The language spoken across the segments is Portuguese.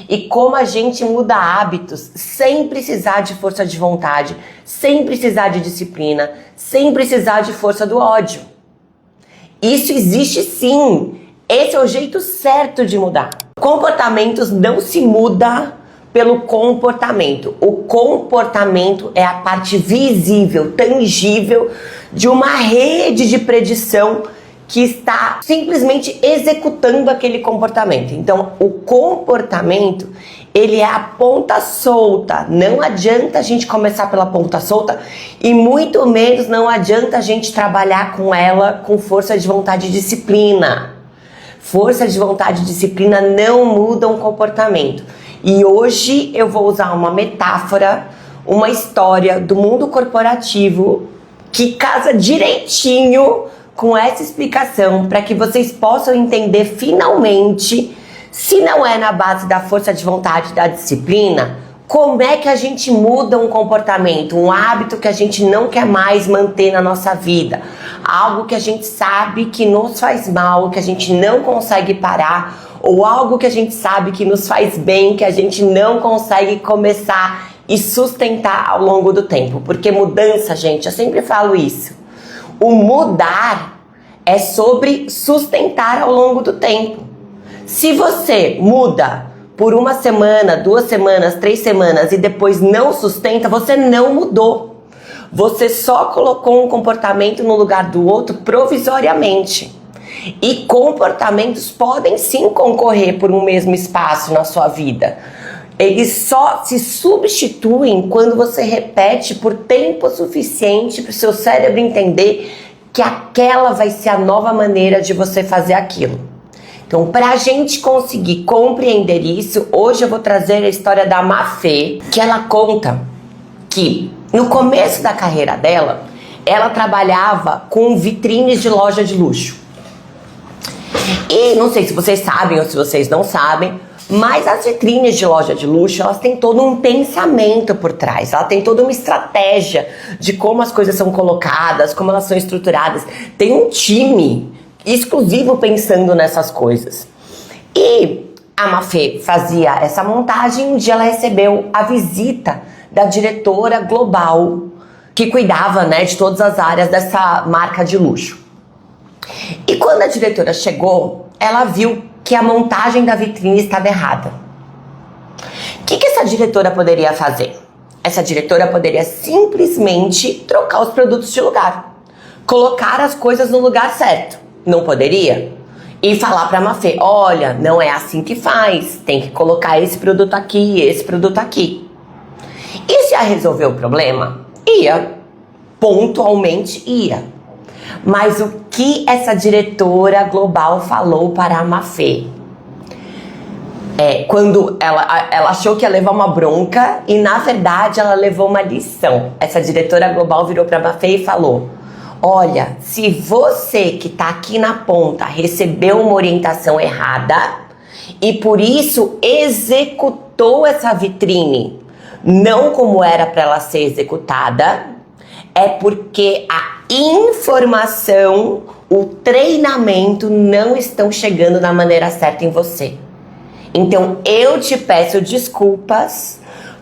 e como a gente muda hábitos sem precisar de força de vontade, sem precisar de disciplina, sem precisar de força do ódio. Isso existe sim. Esse é o jeito certo de mudar. Comportamentos não se muda pelo comportamento. O comportamento é a parte visível, tangível de uma rede de predição que está simplesmente executando aquele comportamento. Então, o comportamento, ele é a ponta solta. Não adianta a gente começar pela ponta solta e muito menos não adianta a gente trabalhar com ela com força de vontade e disciplina. Força de vontade e disciplina não mudam o comportamento. E hoje eu vou usar uma metáfora, uma história do mundo corporativo que casa direitinho com essa explicação para que vocês possam entender finalmente, se não é na base da força de vontade e da disciplina, como é que a gente muda um comportamento, um hábito que a gente não quer mais manter na nossa vida, algo que a gente sabe que nos faz mal, que a gente não consegue parar, ou algo que a gente sabe que nos faz bem, que a gente não consegue começar e sustentar ao longo do tempo. Porque mudança, gente, eu sempre falo isso. O mudar é sobre sustentar ao longo do tempo. Se você muda por uma semana, 2 semanas, 3 semanas e depois não sustenta, você não mudou. Você só colocou um comportamento no lugar do outro provisoriamente. E comportamentos podem sim concorrer por um mesmo espaço na sua vida. Eles só se substituem quando você repete por tempo suficiente para o seu cérebro entender que aquela vai ser a nova maneira de você fazer aquilo. Então, para a gente conseguir compreender isso, hoje eu vou trazer a história da Mafê, que ela conta que no começo da carreira dela, ela trabalhava com vitrines de loja de luxo. E não sei se vocês sabem ou se vocês não sabem, mas as vitrines de loja de luxo, elas têm todo um pensamento por trás. Ela tem toda uma estratégia de como as coisas são colocadas, como elas são estruturadas. Tem um time exclusivo pensando nessas coisas. E a Mafê fazia essa montagem. Um dia ela recebeu a visita da diretora global que cuidava, né, de todas as áreas dessa marca de luxo. E quando a diretora chegou, ela viu que a montagem da vitrine estava errada. O que essa diretora poderia fazer? Essa diretora poderia simplesmente trocar os produtos de lugar, colocar as coisas no lugar certo. Não poderia? E falar para a Mafê, olha, não é assim que faz, tem que colocar esse produto aqui e esse produto aqui. Isso ia resolver o problema? Ia. Pontualmente ia. Mas o que essa diretora global falou para a Mafê? Quando ela achou que ia levar uma bronca e na verdade ela levou uma lição. Essa diretora global virou para a Mafê e falou, olha, se você que está aqui na ponta recebeu uma orientação errada e por isso executou essa vitrine não como era para ela ser executada, é porque a informação, o treinamento não estão chegando da maneira certa em você. Então eu te peço desculpas,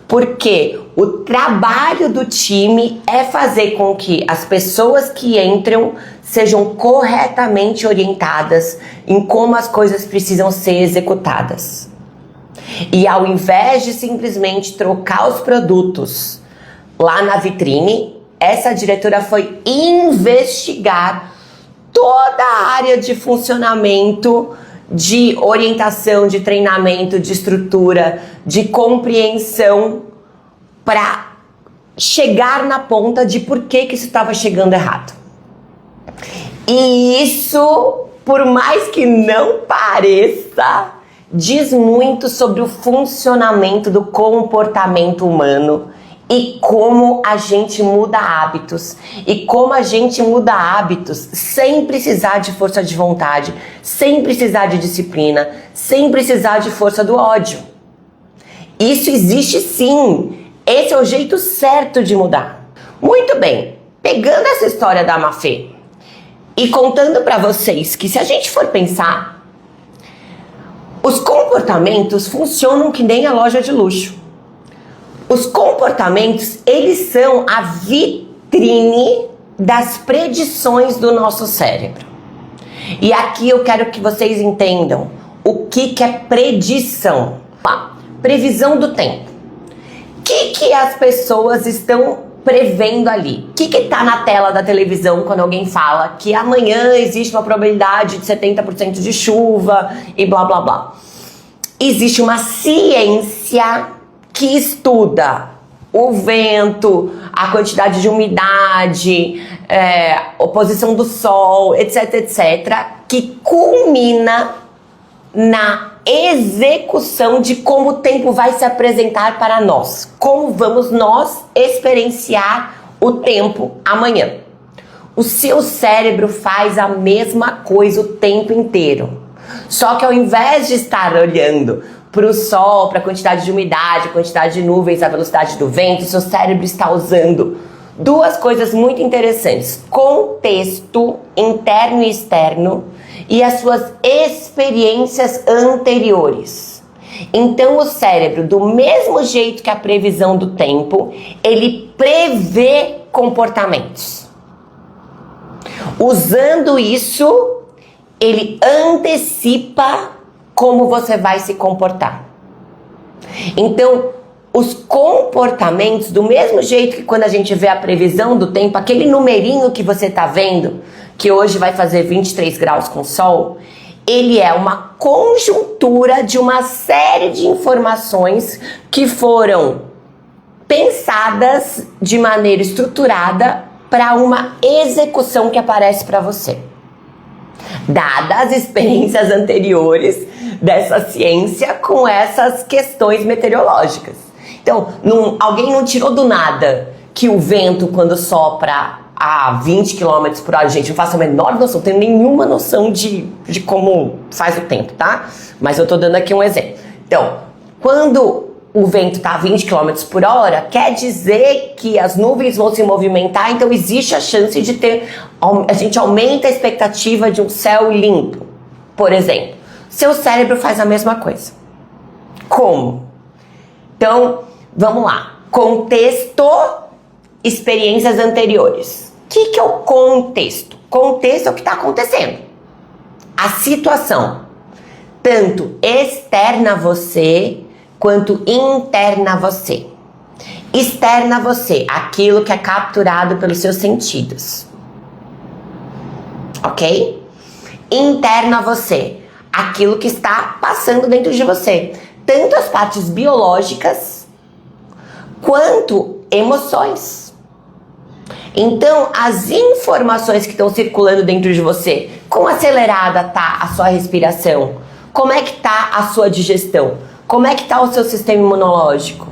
porque o trabalho do time é fazer com que as pessoas que entram sejam corretamente orientadas em como as coisas precisam ser executadas. E ao invés de simplesmente trocar os produtos lá na vitrine, essa diretora foi investigar toda a área de funcionamento, de orientação, de treinamento, de estrutura, de compreensão para chegar na ponta de por que isso estava chegando errado. E isso, por mais que não pareça, diz muito sobre o funcionamento do comportamento humano e como a gente muda hábitos. E como a gente muda hábitos sem precisar de força de vontade, sem precisar de disciplina, sem precisar de força do ódio. Isso existe sim. Esse é o jeito certo de mudar. Muito bem, pegando essa história da Mafê e contando para vocês que se a gente for pensar, Os comportamentos funcionam que nem a loja de luxo. Os comportamentos, eles são a vitrine das predições do nosso cérebro. E aqui eu quero que vocês entendam o que é predição. Previsão do tempo. O que as pessoas estão prevendo ali? O que está na tela da televisão quando alguém fala que amanhã existe uma probabilidade de 70% de chuva e blá blá blá? Existe uma ciência que estuda o vento, a quantidade de umidade, oposição do sol, etc, etc, que culmina na execução de como o tempo vai se apresentar para nós. Como vamos nós experienciar o tempo amanhã. O seu cérebro faz a mesma coisa o tempo inteiro. Só que ao invés de estar olhando para o sol, para a quantidade de umidade, a quantidade de nuvens, a velocidade do vento, o seu cérebro está usando duas coisas muito interessantes. Contexto interno e externo e as suas experiências anteriores. Então o cérebro, do mesmo jeito que a previsão do tempo, ele prevê comportamentos. Usando isso, ele antecipa como você vai se comportar. Então, os comportamentos, do mesmo jeito que quando a gente vê a previsão do tempo, aquele numerinho que você está vendo, que hoje vai fazer 23 graus com sol, ele é uma conjuntura de uma série de informações que foram pensadas de maneira estruturada para uma execução que aparece para você. Dadas as experiências anteriores dessa ciência com essas questões meteorológicas. Então, alguém não tirou do nada que o vento, quando sopra a 20 km por hora, gente, eu faço a menor noção, não tenho nenhuma noção de como faz o tempo, tá? Mas eu tô dando aqui um exemplo. Então, quando o vento tá a 20 km por hora, quer dizer que as nuvens vão se movimentar, então existe a chance de a gente aumenta a expectativa de um céu limpo, por exemplo. Seu cérebro faz a mesma coisa. Como? Então, vamos lá. Contexto, experiências anteriores. O que é o contexto? Contexto é o que está acontecendo. A situação, tanto externa a você, quanto interna a você. Externa a você, aquilo que é capturado pelos seus sentidos. Ok? Interna a você, aquilo que está passando dentro de você. Tanto as partes biológicas, quanto emoções. Então, as informações que estão circulando dentro de você, quão acelerada tá a sua respiração? Como é que tá a sua digestão? Como é que tá o seu sistema imunológico?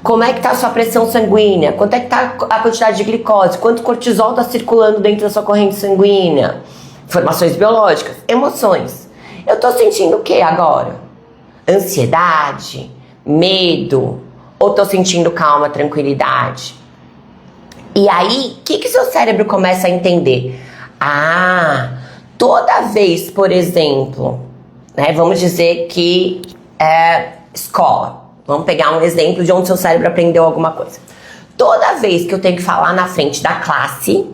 Como é que tá a sua pressão sanguínea? Quanto é que tá a quantidade de glicose? Quanto cortisol tá circulando dentro da sua corrente sanguínea? Informações biológicas, emoções. Eu tô sentindo o que agora? Ansiedade, medo, ou tô sentindo calma, tranquilidade? E aí, o que seu cérebro começa a entender? Toda vez, por exemplo, né, vamos dizer que é escola. Vamos pegar um exemplo de onde seu cérebro aprendeu alguma coisa. Toda vez que eu tenho que falar na frente da classe,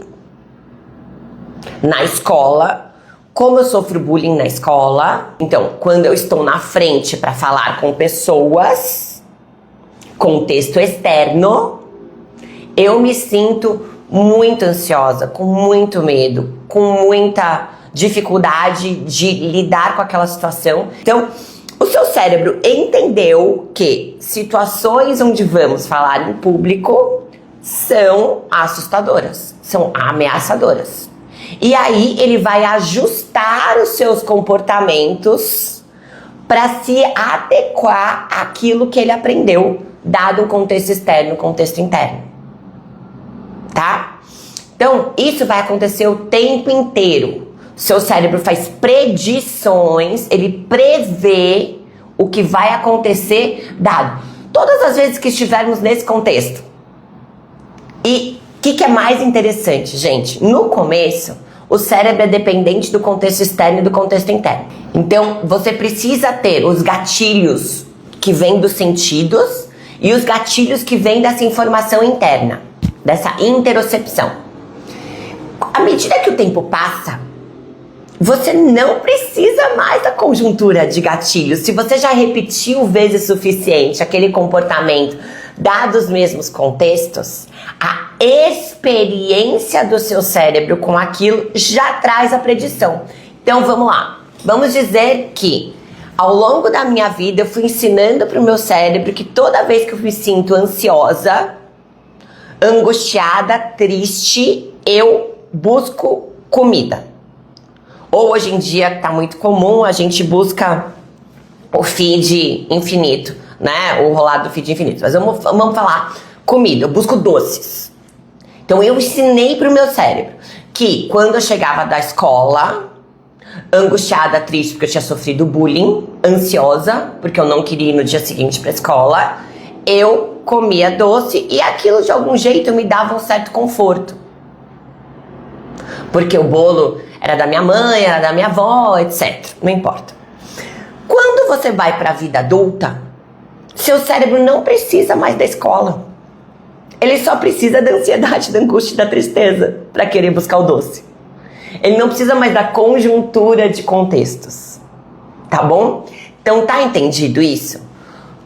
na escola, como eu sofro bullying na escola, então, quando eu estou na frente para falar com pessoas, contexto externo, eu me sinto muito ansiosa, com muito medo, com muita dificuldade de lidar com aquela situação. Então, o seu cérebro entendeu que situações onde vamos falar em público são assustadoras, são ameaçadoras. E aí ele vai ajustar os seus comportamentos para se adequar àquilo que ele aprendeu, dado o contexto externo, o contexto interno. Tá? Então, isso vai acontecer o tempo inteiro. Seu cérebro faz predições, ele prevê o que vai acontecer dado todas as vezes que estivermos nesse contexto. E o que é mais interessante, gente? No começo, o cérebro é dependente do contexto externo e do contexto interno. Então, você precisa ter os gatilhos que vêm dos sentidos e os gatilhos que vêm dessa informação interna, dessa interocepção. À medida que o tempo passa, você não precisa mais da conjuntura de gatilhos. Se você já repetiu vezes suficiente aquele comportamento, dados os mesmos contextos, a experiência do seu cérebro com aquilo já traz a predição. Então vamos lá. Vamos dizer que ao longo da minha vida eu fui ensinando para o meu cérebro que toda vez que eu me sinto ansiosa, angustiada, triste, eu busco comida. Ou hoje em dia está muito comum, a gente busca o feed infinito, né? O rolado do feed infinito. Mas vamos falar comida, eu busco doces. Então eu ensinei para o meu cérebro que quando eu chegava da escola, angustiada, triste porque eu tinha sofrido bullying, ansiosa porque eu não queria ir no dia seguinte para a escola, eu comia doce e aquilo de algum jeito me dava um certo conforto. Porque o bolo era da minha mãe, era da minha avó, etc. Não importa. Quando você vai para a vida adulta, seu cérebro não precisa mais da escola. Ele só precisa da ansiedade, da angústia e da tristeza para querer buscar o doce. Ele não precisa mais da conjuntura de contextos. Tá bom? Então tá entendido isso?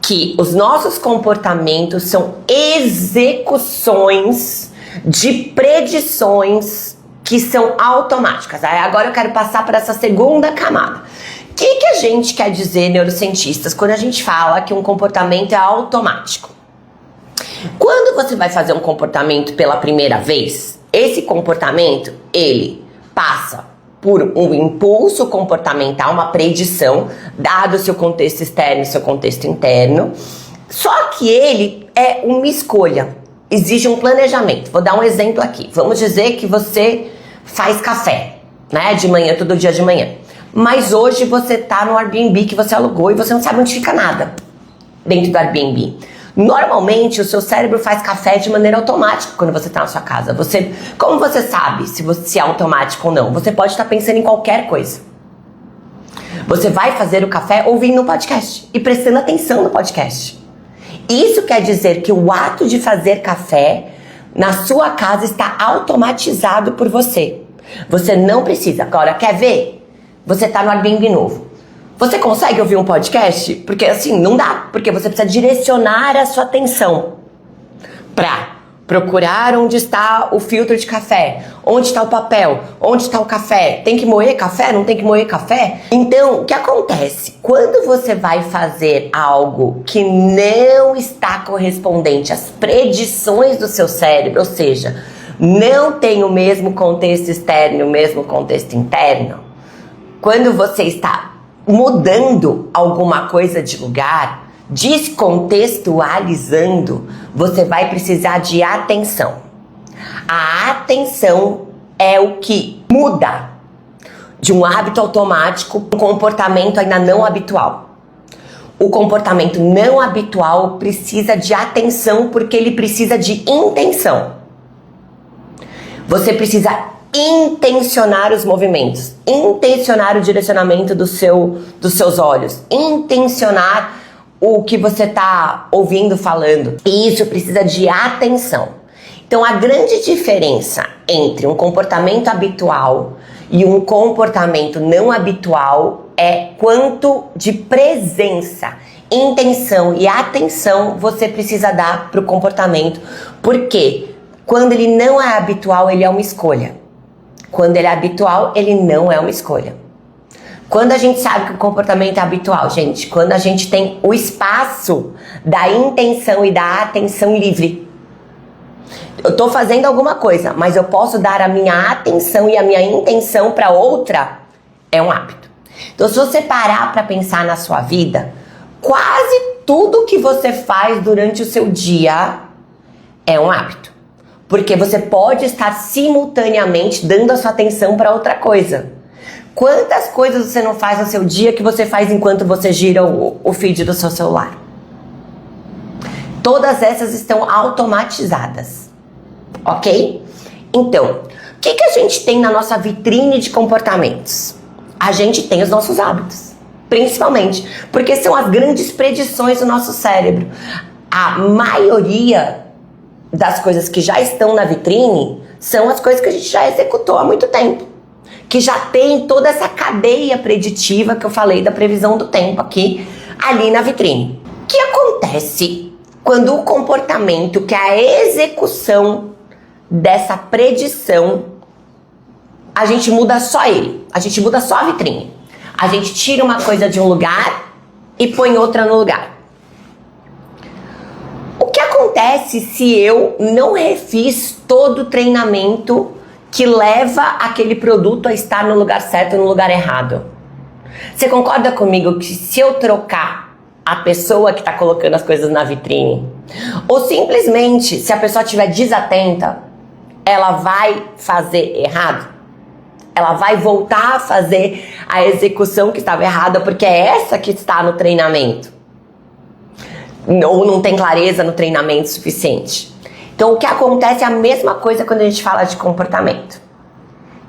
Que os nossos comportamentos são execuções de predições que são automáticas. Aí agora eu quero passar para essa segunda camada. O que a gente quer dizer, neurocientistas, quando a gente fala que um comportamento é automático? Quando você vai fazer um comportamento pela primeira vez, esse comportamento, ele passa por um impulso comportamental, uma predição, dado o seu contexto externo e seu contexto interno. Só que ele é uma escolha, exige um planejamento. Vou dar um exemplo aqui. Vamos dizer que você faz café, né, de manhã, todo dia de manhã. Mas hoje você tá no Airbnb que você alugou e você não sabe onde fica nada dentro do Airbnb. Normalmente o seu cérebro faz café de maneira automática quando você tá na sua casa. Como você sabe se é automático ou não? Você pode estar pensando em qualquer coisa. Você vai fazer o café ouvindo um podcast e prestando atenção no podcast. Isso quer dizer que o ato de fazer café na sua casa está automatizado por você. Você não precisa. Agora, quer ver? Você tá no Airbnb novo. Você consegue ouvir um podcast? Porque assim, não dá. Porque você precisa direcionar a sua atenção para procurar onde está o filtro de café, onde está o papel, onde está o café. Tem que moer café? Não tem que moer café? Então, o que acontece? Quando você vai fazer algo que não está correspondente às predições do seu cérebro, ou seja, não tem o mesmo contexto externo e o mesmo contexto interno, quando você está mudando alguma coisa de lugar, descontextualizando, você vai precisar de atenção. A atenção é o que muda de um hábito automático para um comportamento ainda não habitual. O comportamento não habitual precisa de atenção porque ele precisa de intenção. Você precisa intencionar os movimentos, intencionar o direcionamento dos seus olhos, intencionar o que você está ouvindo, falando. E isso precisa de atenção. Então a grande diferença entre um comportamento habitual e um comportamento não habitual é quanto de presença, intenção e atenção você precisa dar para o comportamento. Porque quando ele não é habitual, ele é uma escolha. Quando ele é habitual, ele não é uma escolha. Quando a gente sabe que o comportamento é habitual, gente, quando a gente tem o espaço da intenção e da atenção livre. Eu tô fazendo alguma coisa, mas eu posso dar a minha atenção e a minha intenção para outra, é um hábito. Então, se você parar para pensar na sua vida, quase tudo que você faz durante o seu dia é um hábito. Porque você pode estar simultaneamente dando a sua atenção para outra coisa. Quantas coisas você não faz no seu dia que você faz enquanto você gira o feed do seu celular? Todas essas estão automatizadas, ok? Então, que a gente tem na nossa vitrine de comportamentos? A gente tem os nossos hábitos, principalmente, porque são as grandes predições do nosso cérebro. A maioria das coisas que já estão na vitrine são as coisas que a gente já executou há muito tempo, que já tem toda essa cadeia preditiva que eu falei da previsão do tempo aqui, ali na vitrine. O que acontece quando o comportamento, que é a execução dessa predição, a gente muda só ele, a gente muda só a vitrine. A gente tira uma coisa de um lugar e põe outra no lugar. O que acontece se eu não refiz todo o treinamento que leva aquele produto a estar no lugar certo e no lugar errado? Você concorda comigo que se eu trocar a pessoa que está colocando as coisas na vitrine, ou simplesmente se a pessoa estiver desatenta, ela vai fazer errado? Ela vai voltar a fazer a execução que estava errada porque é essa que está no treinamento. Ou não tem clareza no treinamento suficiente. Então o que acontece é a mesma coisa quando a gente fala de comportamento.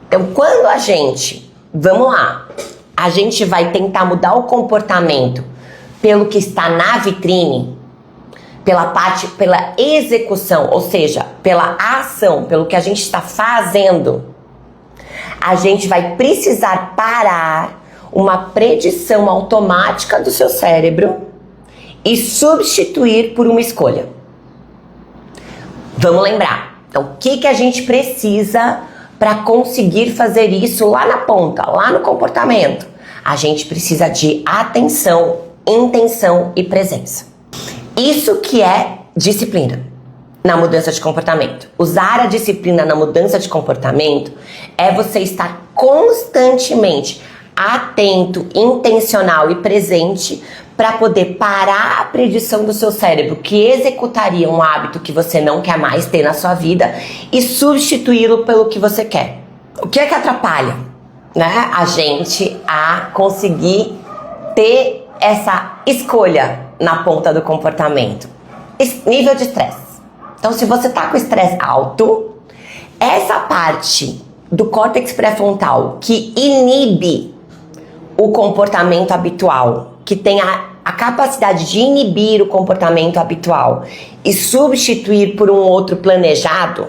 Então quando a gente, vamos lá, a gente vai tentar mudar o comportamento pelo que está na vitrine, pela execução, ou seja, pela ação, pelo que a gente está fazendo, a gente vai precisar parar uma predição automática do seu cérebro e substituir por uma escolha. Vamos lembrar. Então, o que a gente precisa para conseguir fazer isso lá na ponta, lá no comportamento? A gente precisa de atenção, intenção e presença. Isso que é disciplina na mudança de comportamento. Usar a disciplina na mudança de comportamento é você estar constantemente atento, intencional e presente para poder parar a predição do seu cérebro que executaria um hábito que você não quer mais ter na sua vida e substituí-lo pelo que você quer. O que é que atrapalha, né, a gente a conseguir ter essa escolha na ponta do comportamento? Nível de estresse. Então, se você tá com estresse alto, essa parte do córtex pré-frontal que inibe o comportamento habitual, que tem a capacidade de inibir o comportamento habitual e substituir por um outro planejado,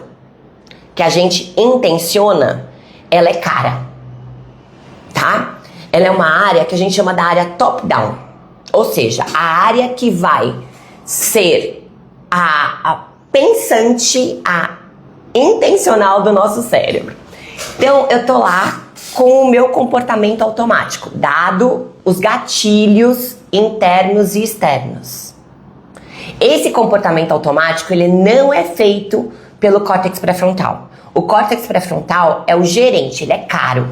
que a gente intenciona, ela é cara, tá? Ela é uma área que a gente chama da área top-down, ou seja, a área que vai ser a pensante, a intencional do nosso cérebro. Então, eu tô lá com o meu comportamento automático, dado os gatilhos internos e externos. Esse comportamento automático, ele não é feito pelo córtex pré-frontal. O córtex pré-frontal é o gerente, ele é caro,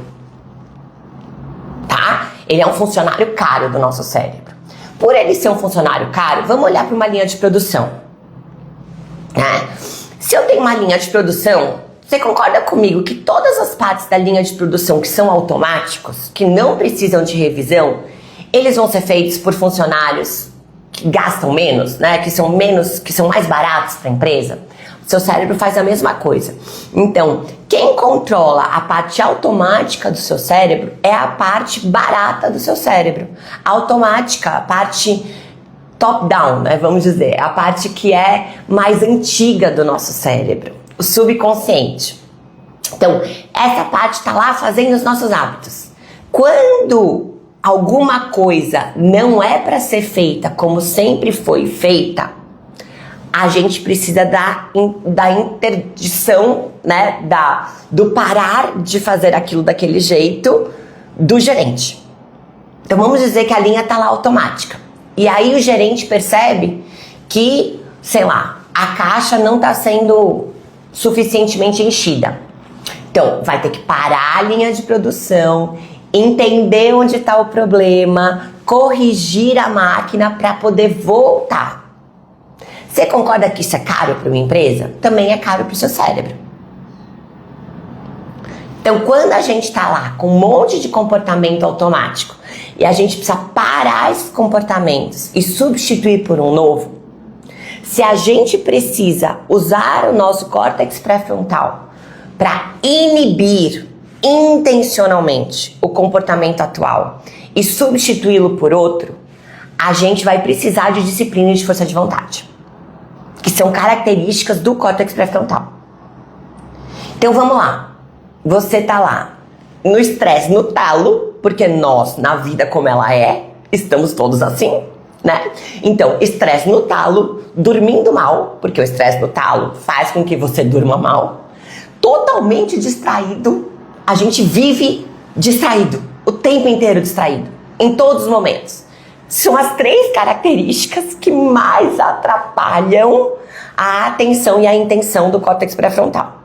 tá? Ele é um funcionário caro do nosso cérebro. Por ele ser um funcionário caro, vamos olhar para uma linha de produção. Se eu tenho uma linha de produção, você concorda comigo que todas as partes da linha de produção que são automáticos, que não precisam de revisão, eles vão ser feitos por funcionários que gastam menos, né? Que são mais baratos para a empresa? O seu cérebro faz a mesma coisa. Então, quem controla a parte automática do seu cérebro é a parte barata do seu cérebro. A automática, a parte top-down, né, vamos dizer, a parte que é mais antiga do nosso cérebro, o subconsciente. Então, essa parte está lá fazendo os nossos hábitos. Quando alguma coisa não é para ser feita como sempre foi feita, a gente precisa da interdição, né, do parar de fazer aquilo daquele jeito do gerente. Então, vamos dizer que a linha está lá automática. E aí o gerente percebe que, sei lá, a caixa não está sendo suficientemente enchida. Então, vai ter que parar a linha de produção, entender onde está o problema, corrigir a máquina para poder voltar. Você concorda que isso é caro para uma empresa? Também é caro para o seu cérebro. Então, quando a gente está lá com um monte de comportamento automático e a gente precisa parar esses comportamentos e substituir por um novo, se a gente precisa usar o nosso córtex pré-frontal para inibir intencionalmente o comportamento atual e substituí-lo por outro, a gente vai precisar de disciplina e de força de vontade, que são características do córtex pré-frontal. Então vamos lá, você tá lá no estresse, no talo, porque nós, na vida como ela é, estamos todos assim, né? Então, estresse no talo, dormindo mal, porque o estresse no talo faz com que você durma mal, totalmente distraído, a gente vive distraído, o tempo inteiro distraído, em todos os momentos. São as 3 características que mais atrapalham a atenção e a intenção do córtex pré-frontal.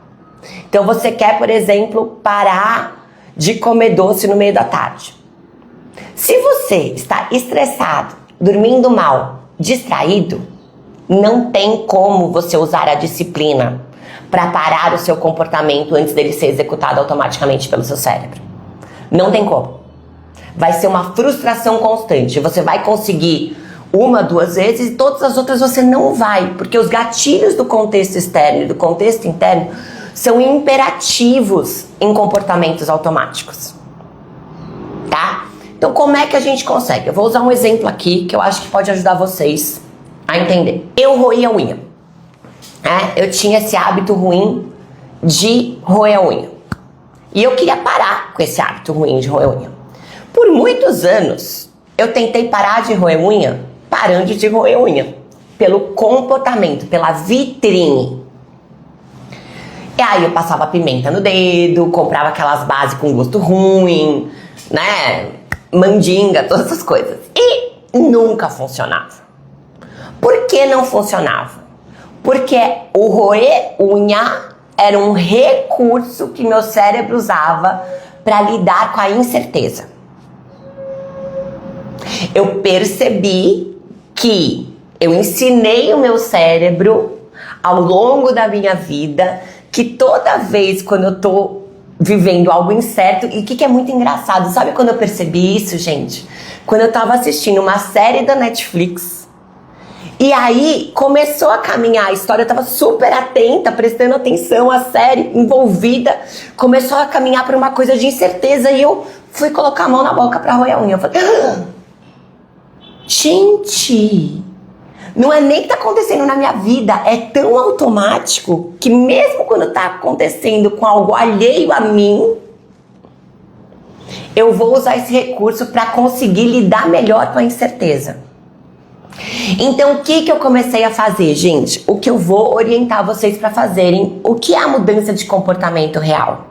Então você quer, por exemplo, parar de comer doce no meio da tarde. Se você está estressado, dormindo mal, distraído, não tem como você usar a disciplina para parar o seu comportamento antes dele ser executado automaticamente pelo seu cérebro. Não tem como. Vai ser uma frustração constante. Você vai conseguir 1, 2 vezes e todas as outras você não vai, porque os gatilhos do contexto externo e do contexto interno são imperativos em comportamentos automáticos. Tá? Então, como é que a gente consegue? Eu vou usar um exemplo aqui que eu acho que pode ajudar vocês a entender. Eu roí a unha. Eu tinha esse hábito ruim de roer a unha. E eu queria parar com esse hábito ruim de roer a unha. Por muitos anos, eu tentei parar de roer unha, parando de roer unha. Pelo comportamento, pela vitrine. E aí eu passava pimenta no dedo, comprava aquelas bases com gosto ruim, né? Mandinga, todas essas coisas. E nunca funcionava. Por que não funcionava? Porque o roer unha era um recurso que meu cérebro usava para lidar com a incerteza. Eu percebi que eu ensinei o meu cérebro ao longo da minha vida que toda vez quando eu tô vivendo algo incerto, e o que é muito engraçado, sabe quando eu percebi isso, gente? Quando eu tava assistindo uma série da Netflix, e aí começou a caminhar a história, eu tava super atenta, prestando atenção à série, envolvida, começou a caminhar para uma coisa de incerteza, e eu fui colocar a mão na boca pra roer a unha. Eu falei, gente, não é nem que tá acontecendo na minha vida, é tão automático que mesmo quando tá acontecendo com algo alheio a mim, eu vou usar esse recurso para conseguir lidar melhor com a incerteza. Então, o que eu comecei a fazer, gente? O que eu vou orientar vocês para fazerem, o que é a mudança de comportamento real?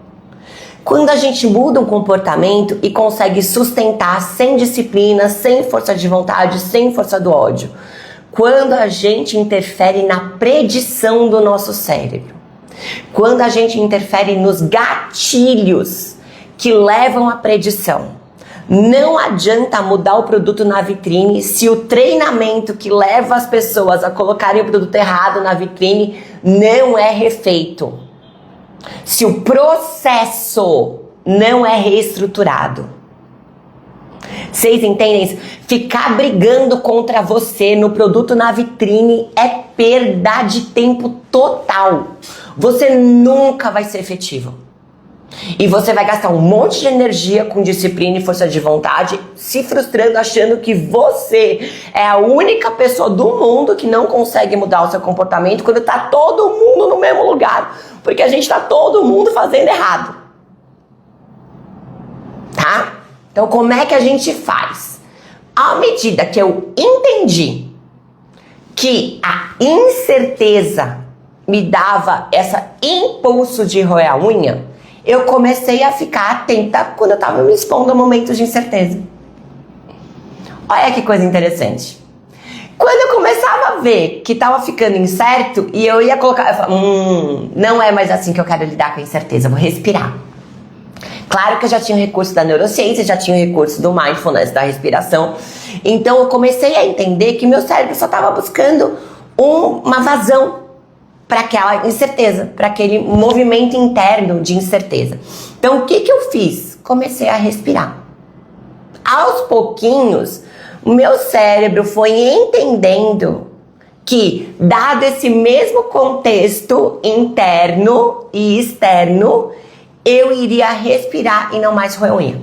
Quando a gente muda um comportamento e consegue sustentar sem disciplina, sem força de vontade, sem força do ódio. Quando a gente interfere na predição do nosso cérebro. Quando a gente interfere nos gatilhos que levam à predição. Não adianta mudar o produto na vitrine se o treinamento que leva as pessoas a colocarem o produto errado na vitrine não é refeito. Se o processo não é reestruturado. Vocês entendem isso? Ficar brigando contra você no produto na vitrine é perda de tempo total. Você nunca vai ser efetivo. E você vai gastar um monte de energia com disciplina e força de vontade, se frustrando, achando que você é a única pessoa do mundo que não consegue mudar o seu comportamento quando tá todo mundo no mesmo lugar. Porque a gente tá todo mundo fazendo errado. Tá? Então, como é que a gente faz? À medida que eu entendi que a incerteza me dava esse impulso de roer a unha, eu comecei a ficar atenta quando eu estava me expondo a momentos de incerteza. Olha que coisa interessante. Quando eu começava a ver que estava ficando incerto e eu ia colocar... Eu falava, não é mais assim que eu quero lidar com a incerteza, vou respirar. Claro que eu já tinha o recurso da neurociência, já tinha o recurso do mindfulness, da respiração. Então eu comecei a entender que meu cérebro só estava buscando uma vazão para aquela incerteza, para aquele movimento interno de incerteza. Então o que eu fiz? Comecei a respirar. Aos pouquinhos, o meu cérebro foi entendendo que, dado esse mesmo contexto interno e externo, eu iria respirar e não mais roer unha.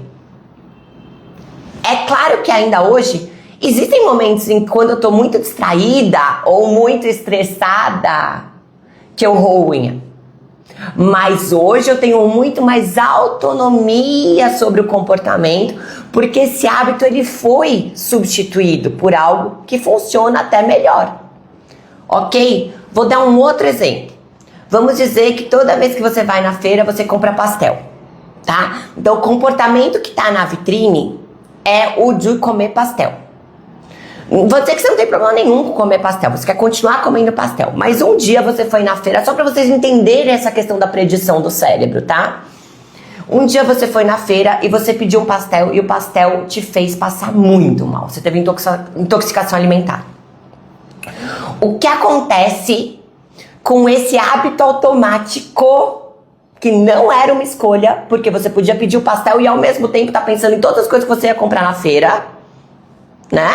É claro que ainda hoje existem momentos em que, quando eu tô muito distraída ou muito estressada, que eu roo unha. Mas hoje eu tenho muito mais autonomia sobre o comportamento, porque esse hábito ele foi substituído por algo que funciona até melhor. Ok? Vou dar um outro exemplo. Vamos dizer que toda vez que você vai na feira, você compra pastel, tá? Então o comportamento que tá na vitrine é o de comer pastel. Vou dizer que você não tem problema nenhum com comer pastel, você quer continuar comendo pastel. Mas um dia você foi na feira, só para vocês entenderem essa questão da predição do cérebro, tá? Um dia você foi na feira e você pediu um pastel e o pastel te fez passar muito mal. Você teve intoxicação alimentar. O que acontece com esse hábito automático, que não era uma escolha, porque você podia pedir o pastel e ao mesmo tempo tá pensando em todas as coisas que você ia comprar na feira, né?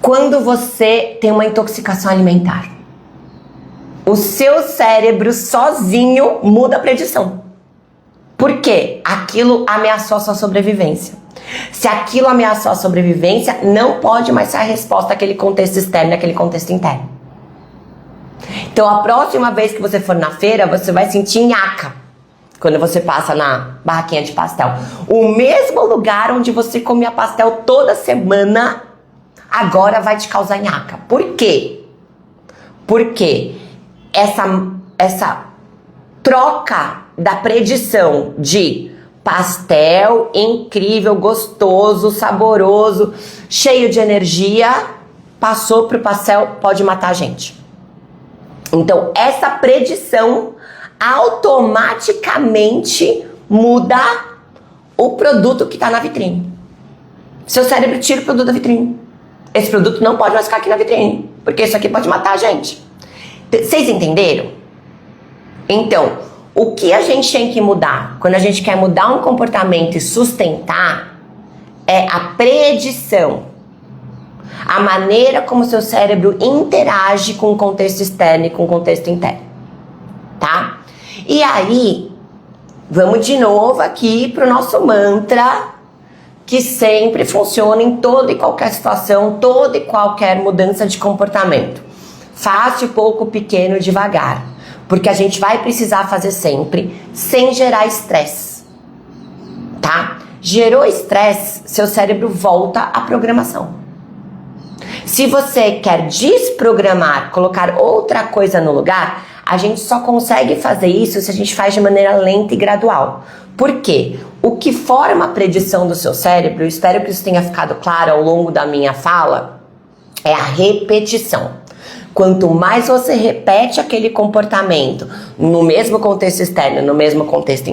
Quando você tem uma intoxicação alimentar, o seu cérebro sozinho muda a predição. Por quê? Aquilo ameaçou a sua sobrevivência. Se aquilo ameaçou a sobrevivência, não pode mais ser a resposta àquele contexto externo e àquele contexto interno. Então, a próxima vez que você for na feira, você vai sentir nhaca quando você passa na barraquinha de pastel. O mesmo lugar onde você comia pastel toda semana, agora vai te causar nhaca. Por quê? Porque essa troca da predição de pastel incrível, gostoso, saboroso, cheio de energia, passou pro pastel, pode matar a gente. Então, essa predição automaticamente muda o produto que está na vitrine. Seu cérebro tira o produto da vitrine. Esse produto não pode mais ficar aqui na vitrine, porque isso aqui pode matar a gente. Vocês entenderam? Então, o que a gente tem que mudar quando a gente quer mudar um comportamento e sustentar é a predição. A maneira como o seu cérebro interage com o contexto externo e com o contexto interno, tá? E aí, vamos de novo aqui pro nosso mantra, que sempre funciona em toda e qualquer situação, toda e qualquer mudança de comportamento. Fácil, pouco, pequeno, devagar. Porque a gente vai precisar fazer sempre sem gerar estresse, tá? Gerou estresse, seu cérebro volta à programação. Se você quer desprogramar, colocar outra coisa no lugar, a gente só consegue fazer isso se a gente faz de maneira lenta e gradual. Por quê? O que forma a predição do seu cérebro, eu espero que isso tenha ficado claro ao longo da minha fala, é a repetição. Quanto mais você repete aquele comportamento no mesmo contexto externo, no mesmo contexto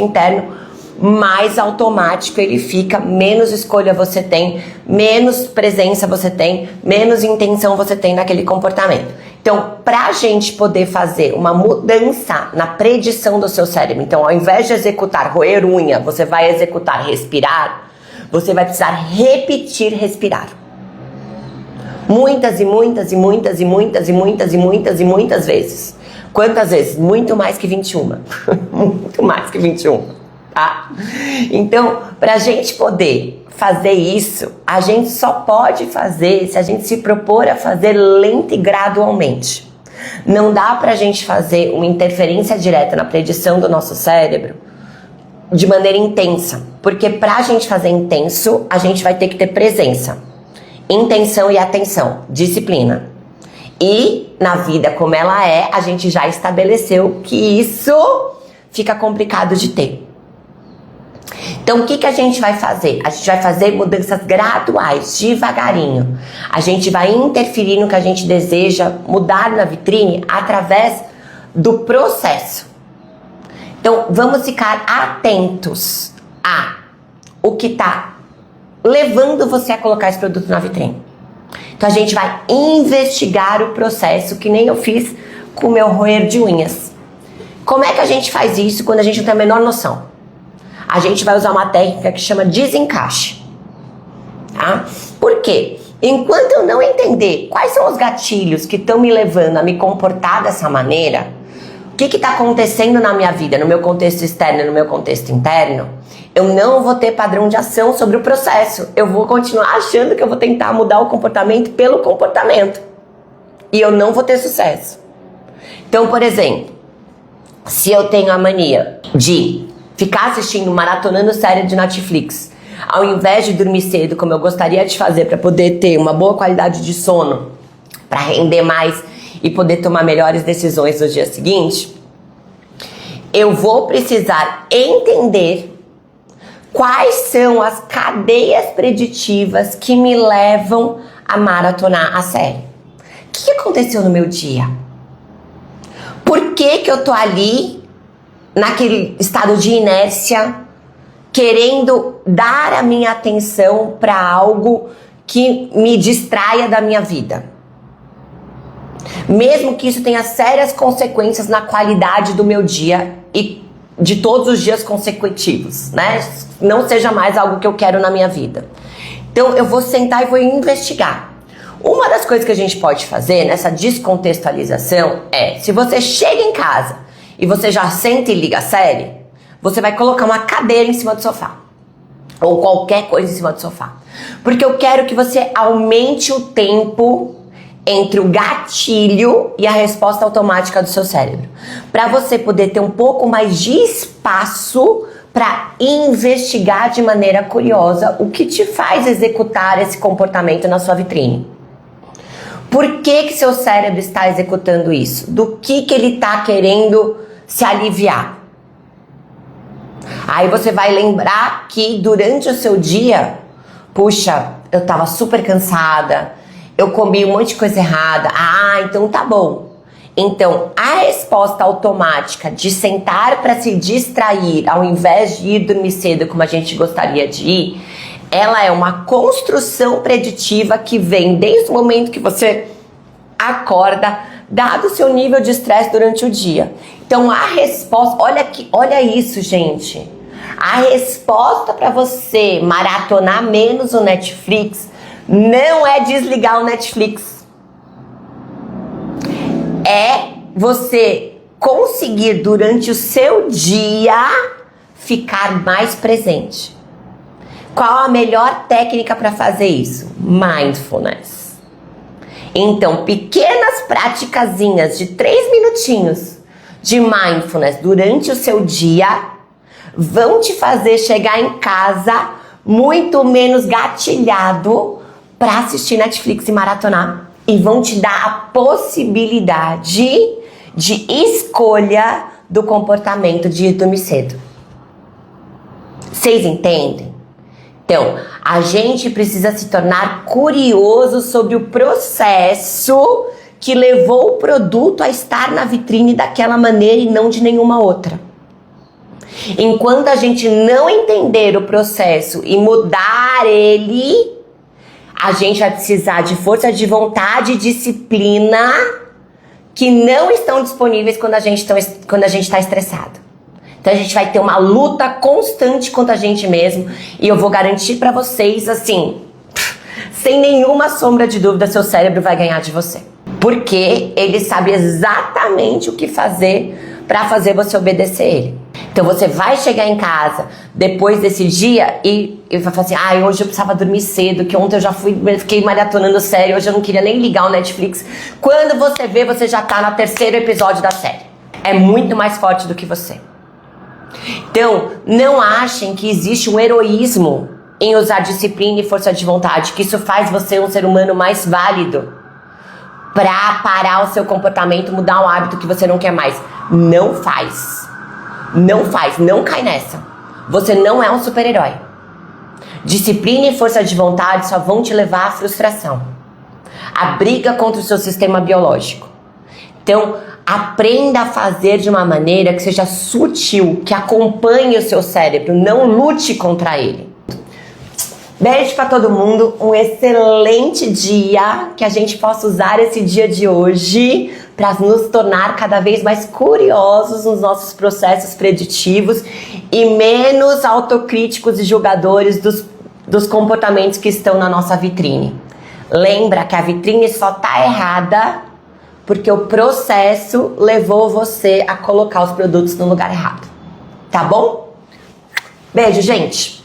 interno, mais automático ele fica, menos escolha você tem, menos presença você tem, menos intenção você tem naquele comportamento. Então, pra gente poder fazer uma mudança na predição do seu cérebro, então ao invés de executar roer unha, você vai executar respirar, você vai precisar repetir respirar. Muitas e muitas e muitas e muitas e muitas e muitas e muitas vezes. Quantas vezes? Muito mais que 21. Muito mais que 21, tá? Então, pra gente poder fazer isso, a gente só pode fazer se a gente se propor a fazer lenta e gradualmente. Não dá pra gente fazer uma interferência direta na predição do nosso cérebro de maneira intensa. Porque pra gente fazer intenso, a gente vai ter que ter presença. Intenção e atenção, disciplina. E na vida como ela é, a gente já estabeleceu que isso fica complicado de ter. Então o que a gente vai fazer? A gente vai fazer mudanças graduais, devagarinho. A gente vai interferir no que a gente deseja mudar na vitrine através do processo. Então vamos ficar atentos a o que está levando você a colocar esse produto na vitrine. Então a gente vai investigar o processo, que nem eu fiz com o meu roer de unhas. Como é que a gente faz isso quando a gente não tem a menor noção? A gente vai usar uma técnica que chama desencaixe, tá? Por quê? Enquanto eu não entender quais são os gatilhos que estão me levando a me comportar dessa maneira, o que está acontecendo na minha vida, no meu contexto externo e no meu contexto interno, eu não vou ter padrão de ação sobre o processo. Eu vou continuar achando que eu vou tentar mudar o comportamento pelo comportamento. E eu não vou ter sucesso. Então, por exemplo, se eu tenho a mania de ficar assistindo, maratonando série de Netflix, ao invés de dormir cedo, como eu gostaria de fazer para poder ter uma boa qualidade de sono, para render mais e poder tomar melhores decisões no dia seguinte, eu vou precisar entender quais são as cadeias preditivas que me levam a maratonar a série. O que aconteceu no meu dia? Por que eu tô ali, naquele estado de inércia, querendo dar a minha atenção para algo que me distraia da minha vida? Mesmo que isso tenha sérias consequências na qualidade do meu dia e de todos os dias consecutivos, né? Não seja mais algo que eu quero na minha vida. Então eu vou sentar e vou investigar. Uma das coisas que a gente pode fazer nessa descontextualização é, se você chega em casa e você já senta e liga a série, você vai colocar uma cadeira em cima do sofá. Ou qualquer coisa em cima do sofá. Porque eu quero que você aumente o tempo entre o gatilho e a resposta automática do seu cérebro. Para você poder ter um pouco mais de espaço para investigar de maneira curiosa o que te faz executar esse comportamento na sua vitrine. Por que seu cérebro está executando isso? Do que ele está querendo se aliviar? Aí você vai lembrar que durante o seu dia, puxa, eu estava super cansada, eu comi um monte de coisa errada. Ah, então tá bom. Então, a resposta automática de sentar para se distrair ao invés de ir dormir cedo como a gente gostaria de ir, ela é uma construção preditiva que vem desde o momento que você acorda, dado o seu nível de estresse durante o dia. Então, a resposta, olha isso, gente. A resposta para você maratonar menos o Netflix não é desligar o Netflix. É você conseguir durante o seu dia ficar mais presente. Qual a melhor técnica para fazer isso? Mindfulness. Então, pequenas praticazinhas de 3 minutinhos de mindfulness durante o seu dia vão te fazer chegar em casa muito menos gatilhado para assistir Netflix e maratonar. E vão te dar a possibilidade de escolha do comportamento de ir dormir cedo. Vocês entendem? Então, a gente precisa se tornar curioso sobre o processo que levou o produto a estar na vitrine daquela maneira e não de nenhuma outra. Enquanto a gente não entender o processo e mudar ele, a gente vai precisar de força de vontade e disciplina que não estão disponíveis quando a gente está estressado. Então a gente vai ter uma luta constante contra a gente mesmo e eu vou garantir para vocês, assim, sem nenhuma sombra de dúvida, seu cérebro vai ganhar de você. Porque ele sabe exatamente o que fazer para fazer você obedecer ele. Então você vai chegar em casa depois desse dia e vai falar assim, hoje eu precisava dormir cedo, que ontem eu já fiquei maratonando série, hoje eu não queria nem ligar o Netflix. Quando você vê, você já tá no 3º episódio da série. É muito mais forte do que você. Então, não achem que existe um heroísmo em usar disciplina e força de vontade, que isso faz você um ser humano mais válido para parar o seu comportamento, mudar um hábito que você não quer mais. Não faz. Não faz, não cai nessa. Você não é um super-herói. Disciplina e força de vontade só vão te levar à frustração, a briga contra o seu sistema biológico. Então, aprenda a fazer de uma maneira que seja sutil, que acompanhe o seu cérebro, não lute contra ele. Beijo pra todo mundo, um excelente dia, que a gente possa usar esse dia de hoje para nos tornar cada vez mais curiosos nos nossos processos preditivos e menos autocríticos e julgadores dos comportamentos que estão na nossa vitrine. Lembra que a vitrine só tá errada porque o processo levou você a colocar os produtos no lugar errado. Tá bom? Beijo, gente!